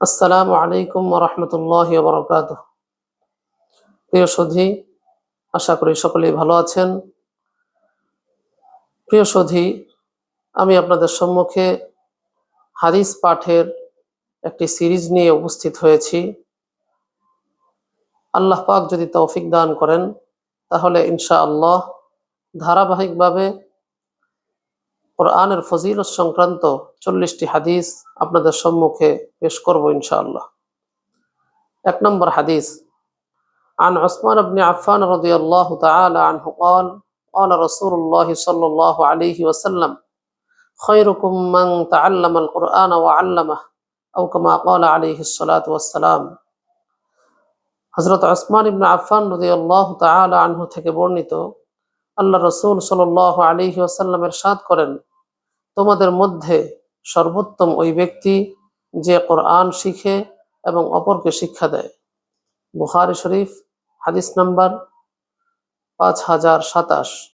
আসসালামু আলাইকুম ওয়া রাহমাতুল্লাহি ওয়া বারাকাতুহু। প্রিয় সুধী, আশা করি সকলেই ভালো আছেন। প্রিয় সুধী, আমি আপনাদের সম্মুখে হাদিস পাঠের একটি সিরিজ নিয়ে উপস্থিত হয়েছি। আল্লাহ পাক যদি তৌফিক দান করেন তাহলে ইনশাআল্লাহ ধারাবাহিকভাবে কোরআনের ফজিলত সংক্রান্ত 40টি হাদিস আপনাদের সম্মুখে পেশ করব ইনশাআল্লাহ। 1 নম্বর হাদিস, عن عثمان بن عفان رضي الله تعالى عنه قال قال رسول الله صلى الله عليه وسلم خيركم من تعلم القرآن وعلمه أو كما قال عليه الصلاة والسلام। হযরত ওসমান ইবনে আফফান রাদিয়াল্লাহু তাআলা আনহু থেকে বর্ণিত, আল্লাহ রাসূল সাল্লাল্লাহু আলাইহি ওয়াসাল্লাম ইরশাদ করেন, তোমাদের মধ্যে সর্বোত্তম ওই ব্যক্তি যে কোরআন শিখে এবং অপরকে শিক্ষা দেয়। বুখারী শরীফ, হাদিস নাম্বার 5027।